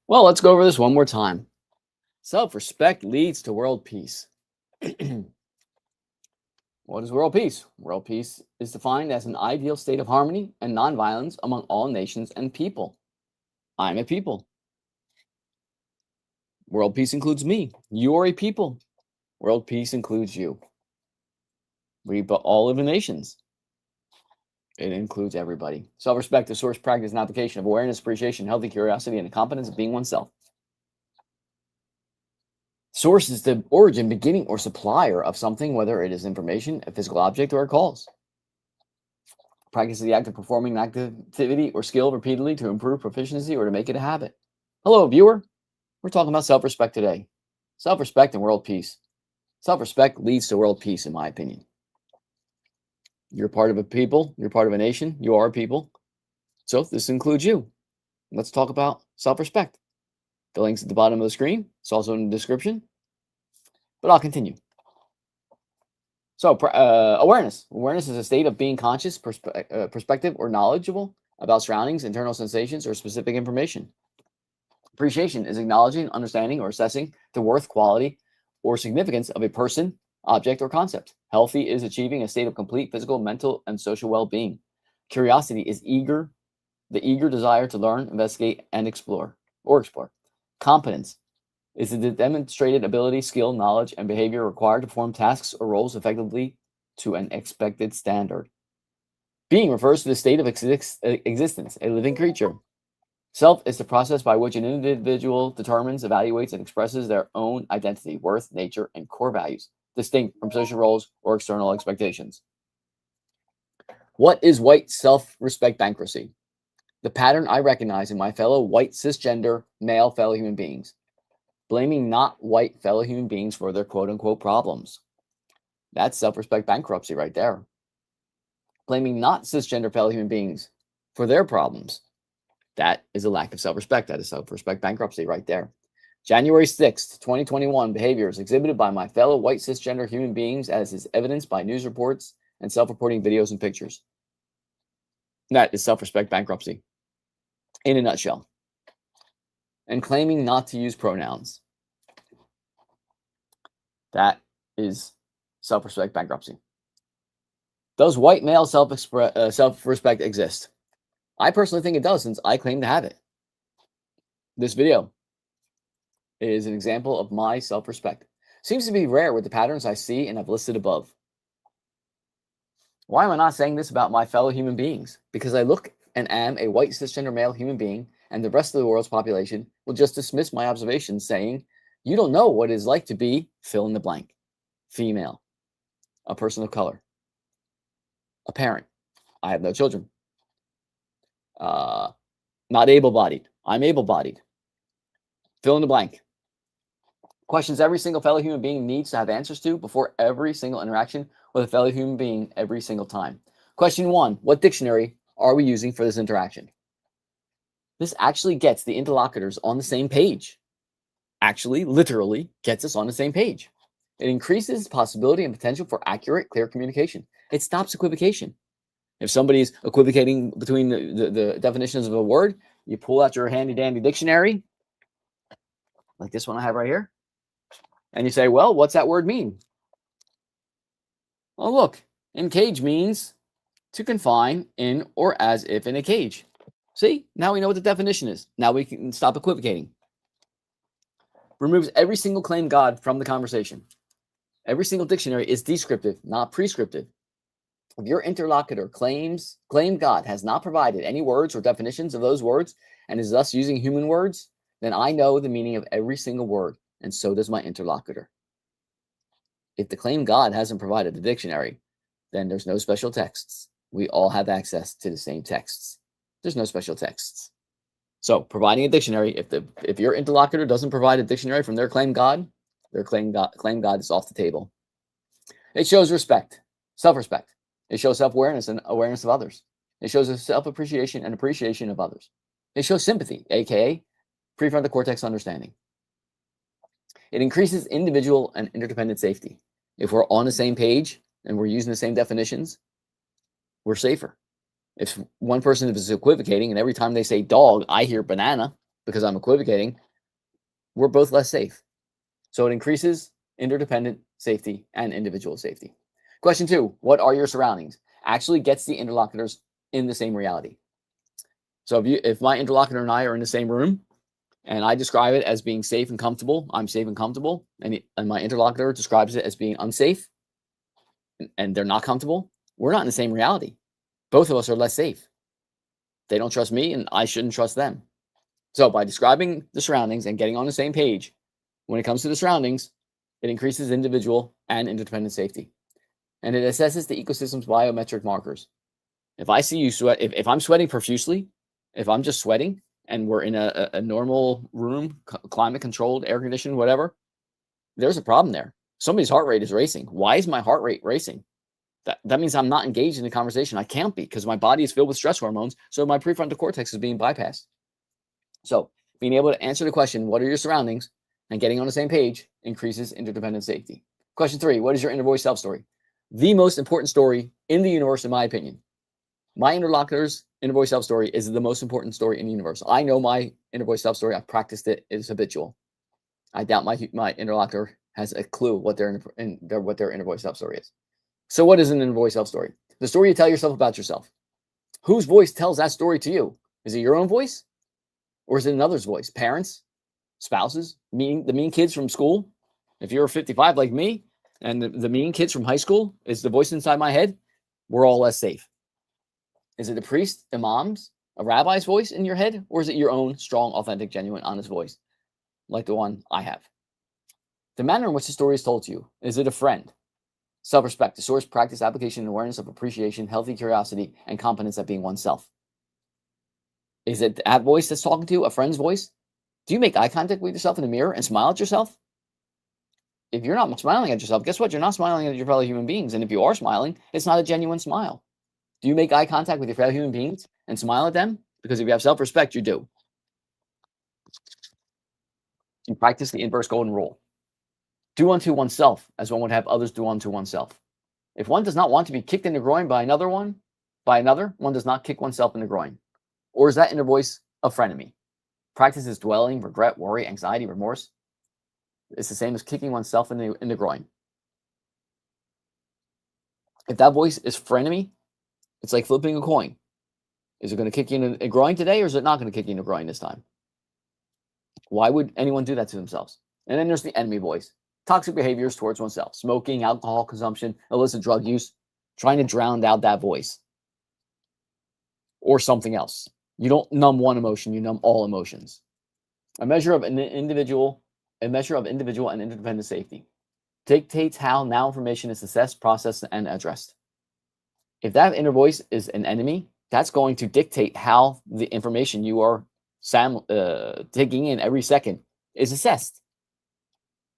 Well, let's go over this one more time. Self respect leads to world peace. What is world peace? World peace is defined as an ideal state of harmony and nonviolence among all nations and people. I'm a people. World peace includes me. You are a people. World peace includes you. We all live in nations. It includes everybody. Self respect is source, practice, and application of awareness, appreciation, healthy curiosity, and the competence of being oneself. Source is the origin, beginning, or supplier of something, whether it is information, a physical object, or a cause. Practice is the act of performing an activity or skill repeatedly to improve proficiency or to make it a habit. Hello, viewer. We're talking about self-respect today. Self-respect and world peace. Self-respect leads to world peace, in my opinion. You're part of a people. You're part of a nation. You are a people. So this includes you. Let's talk about self-respect. The link's at the bottom of the screen. It's also in the description. But I'll continue. So awareness. Awareness is a state of being conscious, perspective, or knowledgeable about surroundings, internal sensations, or specific information. Appreciation is acknowledging, understanding, or assessing the worth, quality, or significance of a person, object, or concept. Healthy is achieving a state of complete physical, mental, and social well-being. Curiosity is the eager desire to learn, investigate, and explore. Competence is the demonstrated ability, skill, knowledge, and behavior required to perform tasks or roles effectively to an expected standard. Being refers to the state of existence, a living creature. Self is the process by which an individual determines, evaluates, and expresses their own identity, worth, nature, and core values, distinct from social roles or external expectations. What is white self-respect bankruptcy? The pattern I recognize in my fellow white cisgender male fellow human beings. Blaming not white fellow human beings for their quote-unquote problems. That's self-respect bankruptcy right there. Blaming not cisgender fellow human beings for their problems. That is a lack of self-respect. That is self-respect bankruptcy right there. January 6th, 2021, behaviors exhibited by my fellow white cisgender human beings as is evidenced by news reports and self-reporting videos and pictures. That is self-respect bankruptcy in a nutshell. And claiming not to use pronouns. That is self-respect bankruptcy. Does white male self-respect exist? I personally think it does, since I claim to have it. This video is an example of my self-respect. Seems to be rare with the patterns I see and have listed above. Why am I not saying this about my fellow human beings? Because I look and am a white cisgender male human being, and the rest of the world's population will just dismiss my observations, saying, you don't know what it is like to be fill in the blank. Female, a person of color, a parent. I have no children. Not able-bodied. I'm able-bodied. Fill in the blank. Questions every single fellow human being needs to have answers to before every single interaction with a fellow human being every single time. Question 1, what dictionary are we using for this interaction? This actually gets the interlocutors on the same page. Actually, literally gets us on the same page. It increases the possibility and potential for accurate, clear communication. It stops equivocation. If somebody's equivocating between the definitions of a word, you pull out your handy-dandy dictionary, like this one I have right here, and you say, well, what's that word mean? Well, look, encage means to confine in or as if in a cage. See, now we know what the definition is. Now we can stop equivocating. Removes every single claim God from the conversation. Every single dictionary is descriptive, not prescriptive. If your interlocutor claim God has not provided any words or definitions of those words and is thus using human words, then I know the meaning of every single word, and so does my interlocutor. If the claim God hasn't provided the dictionary, then there's no special texts. We all have access to the same texts. There's no special texts. So providing a dictionary, if your interlocutor doesn't provide a dictionary from their claim God is off the table. It shows respect, self-respect. It shows self-awareness and awareness of others. It shows a self-appreciation and appreciation of others. It shows sympathy, aka prefrontal cortex understanding. It increases individual and interdependent safety. If we're on the same page and we're using the same definitions, we're safer. If one person is equivocating and every time they say dog, I hear banana, because I'm equivocating, we're both less safe. So it increases interdependent safety and individual safety. Question 2, what are your surroundings? Actually gets the interlocutors in the same reality. So if my interlocutor and I are in the same room and I describe it as being safe and comfortable, I'm safe and comfortable, and my interlocutor describes it as being unsafe and they're not comfortable, we're not in the same reality. Both of us are less safe. They don't trust me and I shouldn't trust them. So by describing the surroundings and getting on the same page, when it comes to the surroundings, it increases individual and interdependent safety. And it assesses the ecosystem's biometric markers. If I see you sweat, if I'm sweating profusely, if I'm just sweating and we're in a normal room, climate controlled, air conditioned, whatever, there's a problem there. Somebody's heart rate is racing. Why is my heart rate racing? That means I'm not engaged in the conversation. I can't be because my body is filled with stress hormones. So my prefrontal cortex is being bypassed. So being able to answer the question, what are your surroundings, and getting on the same page increases interdependent safety. Question 3, what is your inner voice self-story? The most important story in the universe, in my opinion. My interlocutor's inner voice self-story is the most important story in the universe. I know my inner voice self-story. I've practiced it. It's habitual. I doubt my interlocutor has a clue what their inner voice self-story is. So what is an inner voice self-story? The story you tell yourself about yourself. Whose voice tells that story to you? Is it your own voice? Or is it another's voice? Parents, spouses, the mean kids from school? If you're 55 like me, and the mean kids from high school is the voice inside my head, we're all less safe. Is it a priest, imams, a rabbi's voice in your head? Or is it your own strong, authentic, genuine, honest voice, like the one I have? The manner in which the story is told to you. Is it a friend? Self-respect, the source, practice, application, and awareness of appreciation, healthy curiosity, and competence at being oneself. Is it that voice that's talking to you, a friend's voice? Do you make eye contact with yourself in the mirror and smile at yourself? If you're not smiling at yourself, guess what? You're not smiling at your fellow human beings. And if you are smiling, it's not a genuine smile. Do you make eye contact with your fellow human beings and smile at them? Because if you have self-respect, you do. You practice the inverse golden rule. Do unto oneself as one would have others do unto oneself. If one does not want to be kicked in the groin by another, one does not kick oneself in the groin. Or is that inner voice a frenemy? Practices dwelling, regret, worry, anxiety, remorse. It's the same as kicking oneself in the groin. If that voice is frenemy, it's like flipping a coin. Is it going to kick you in the groin today, or is it not going to kick you in the groin this time? Why would anyone do that to themselves? And then there's the enemy voice. Toxic behaviors towards oneself. Smoking, alcohol consumption, illicit drug use. Trying to drown out that voice. Or something else. You don't numb one emotion, you numb all emotions. A measure of individual and interdependent safety. Dictates how now information is assessed, processed, and addressed. If that inner voice is an enemy, that's going to dictate how the information you are taking in every second is assessed.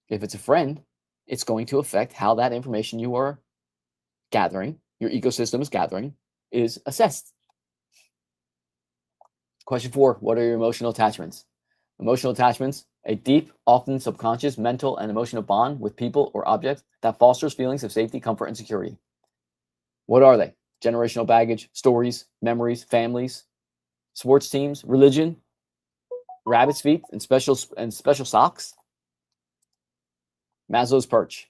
If it's a friend, it's going to affect how that information you are gathering, your ecosystem is gathering, is assessed. Question 4, what are your emotional attachments? Emotional attachments, a deep, often subconscious mental and emotional bond with people or objects that fosters feelings of safety, comfort, and security. What are they? Generational baggage, stories, memories, families, sports teams, religion, rabbit's feet, and special socks. Maslow's perch.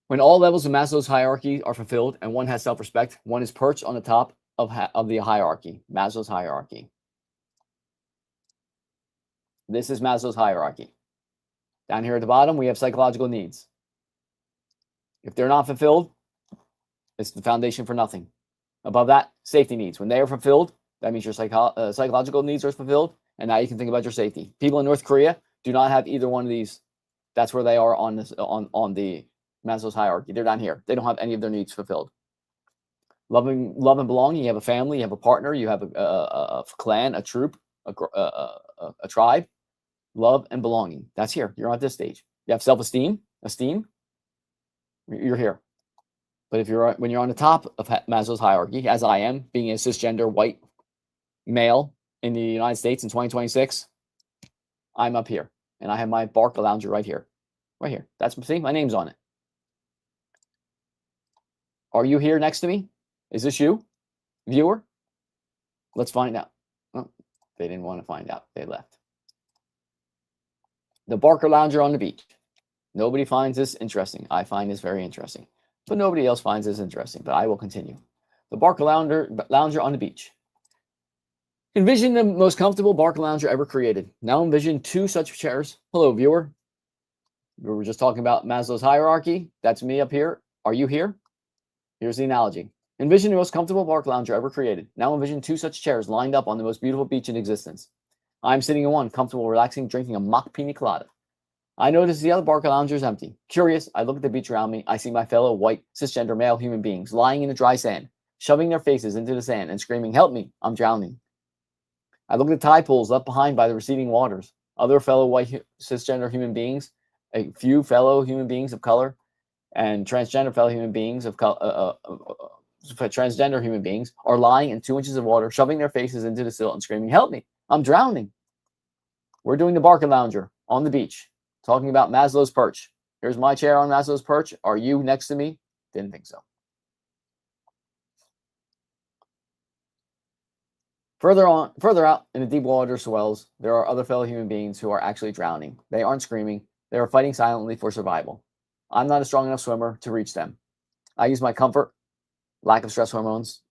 When all levels of Maslow's hierarchy are fulfilled and one has self-respect, one is perched on the top of the hierarchy, Maslow's hierarchy. This is Maslow's hierarchy. Down here at the bottom, we have psychological needs. If they're not fulfilled, it's the foundation for nothing. Above that, safety needs. When they are fulfilled, that means your psychological needs are fulfilled, and now you can think about your safety. People in North Korea do not have either one of these. That's where they are on the Maslow's hierarchy. They're down here. They don't have any of their needs fulfilled. Love and belonging. You have a family. You have a partner. You have a clan, a troop, a tribe. Love and belonging. That's here. You're at this stage. You have self-esteem, esteem. You're here. But when you're on the top of Maslow's hierarchy, as I am, being a cisgender white male in the United States in 2026, I'm up here, and I have my Barca lounger right here, right here. See, my name's on it. Are you here next to me? Is this you, viewer? Let's find out. Oh, they didn't want to find out. They left. The Barker Lounger on the beach. Nobody finds this interesting. I find this very interesting. But nobody else finds this interesting. But I will continue. The Barker Lounger on the beach. Envision the most comfortable Barker Lounger ever created. Now envision two such chairs. Hello, viewer. We were just talking about Maslow's hierarchy. That's me up here. Are you here? Here's the analogy. Envision the most comfortable Barker Lounger ever created. Now envision two such chairs lined up on the most beautiful beach in existence. I'm sitting in one, comfortable, relaxing, drinking a mock pina colada. I notice the other Barker Lounger is empty. Curious, I look at the beach around me. I see my fellow white, cisgender male human beings lying in the dry sand, shoving their faces into the sand and screaming, "Help me, I'm drowning." I look at the tide pools left behind by the receding waters. Other fellow white cisgender human beings, a few fellow human beings of color, and transgender fellow human beings of transgender human beings are lying in 2 inches of water, shoving their faces into the silt and screaming, "Help me, I'm drowning." We're doing the Barker Lounger on the beach, talking about Maslow's perch. Here's my chair on Maslow's perch. Are you next to me? Didn't think so. Further out in the deep water swells, there are other fellow human beings who are actually drowning. They aren't screaming. They are fighting silently for survival. I'm not a strong enough swimmer to reach them. I use my comfort, lack of stress hormones,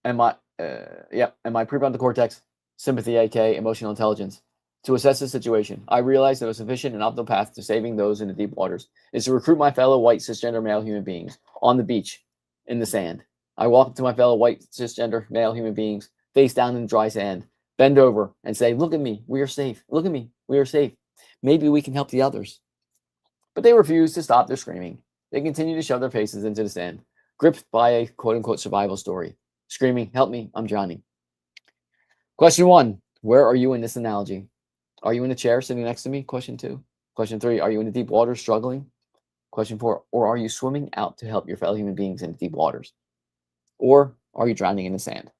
and my prefrontal cortex, sympathy, aka emotional intelligence, to assess the situation. I realize that a sufficient and optimal path to saving those in the deep waters is to recruit my fellow white cisgender male human beings on the beach in the sand. I walk up to my fellow white cisgender male human beings, face down in the dry sand, bend over, and say, "Look at me, we are safe. Look at me, we are safe. Maybe we can help the others." But they refuse to stop their screaming. They continue to shove their faces into the sand, gripped by a quote unquote survival story, screaming, "Help me, I'm drowning." Question 1, where are you in this analogy? Are you in a chair sitting next to me? Question 2. Question 3, are you in the deep waters struggling? Question 4, or are you swimming out to help your fellow human beings in the deep waters? Or are you drowning in the sand?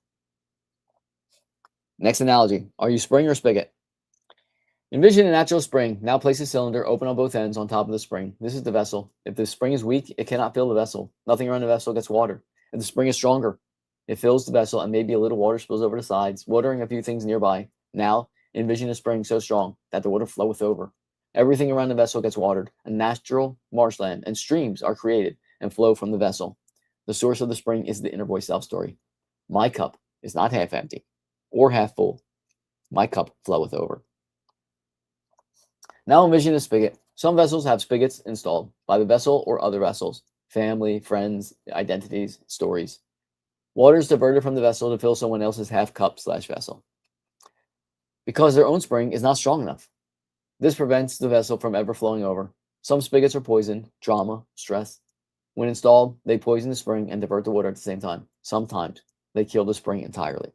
Next analogy, are you spring or spigot? Envision a natural spring. Now place a cylinder open on both ends on top of the spring. This is the vessel. If the spring is weak, it cannot fill the vessel. Nothing around the vessel gets water. If the spring is stronger, it fills the vessel and maybe a little water spills over the sides, watering a few things nearby. Now, envision a spring so strong that the water floweth over. Everything around the vessel gets watered. A natural marshland and streams are created and flow from the vessel. The source of the spring is the inner voice self story. My cup is not half empty or half full. My cup floweth over. Now envision a spigot. Some vessels have spigots installed by the vessel or other vessels, family, friends, identities, stories. Water is diverted from the vessel to fill someone else's half cup/vessel because their own spring is not strong enough. This prevents the vessel from ever flowing over. Some spigots are poisoned, trauma, stress. When installed, they poison the spring and divert the water at the same time. Sometimes they kill the spring entirely.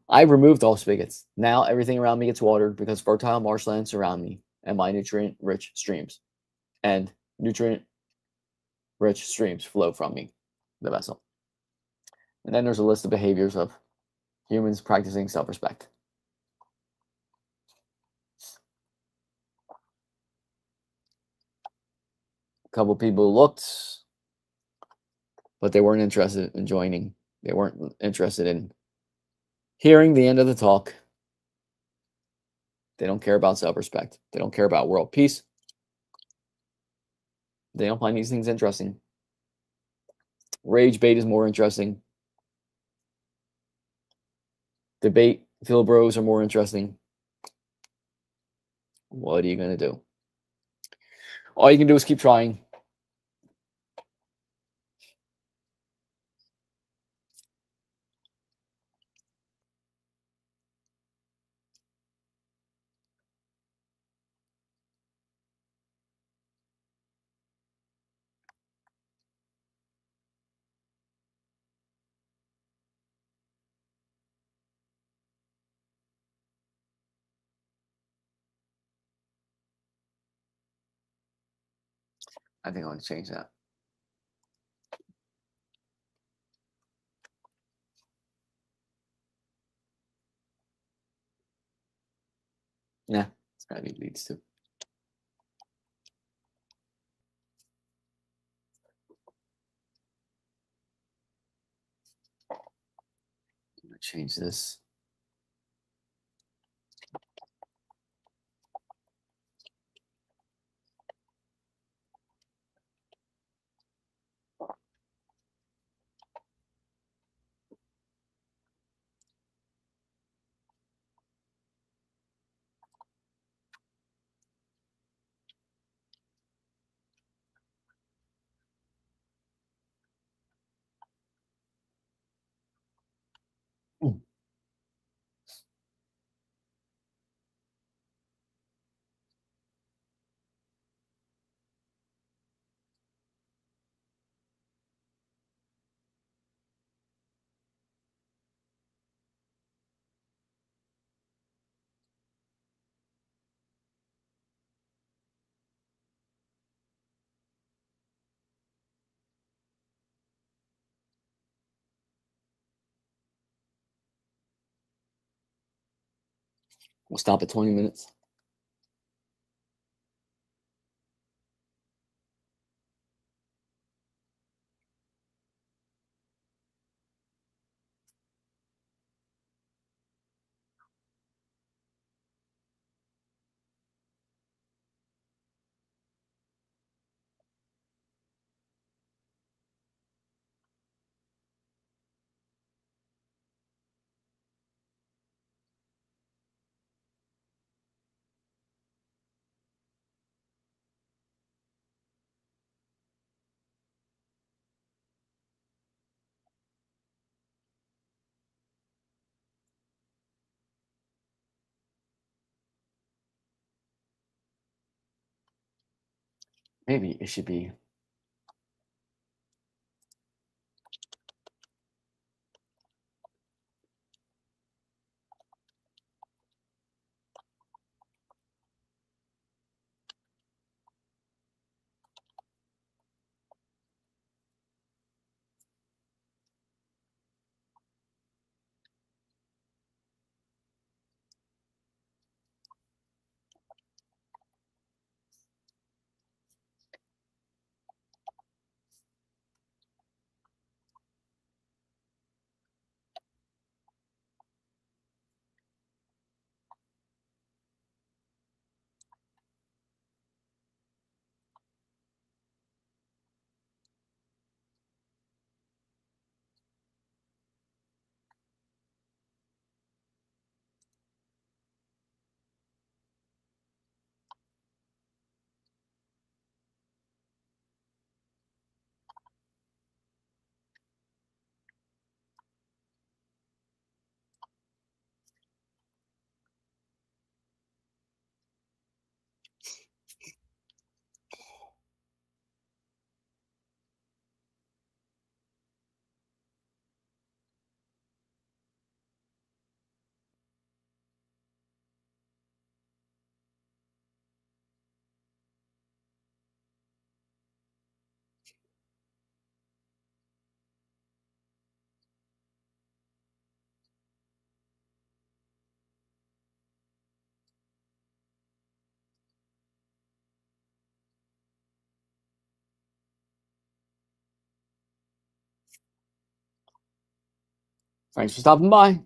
I've removed all spigots. Now everything around me gets watered because fertile marshlands surround me and my nutrient-rich streams. And nutrient-rich streams flow from me, the vessel. And then there's a list of behaviors of humans practicing self-respect. A couple people looked, but they weren't interested in joining. They weren't interested in hearing the end of the talk. They don't care about self-respect. They don't care about world peace. They don't find these things interesting. Rage bait is more interesting. Debate, Phil Bros are more interesting. What are you going to do? All you can do is keep trying. I think I want to change that. Yeah, it's gotta be leads to. Change this. Mm. We'll stop at 20 minutes. Maybe it should be. Thanks for stopping by.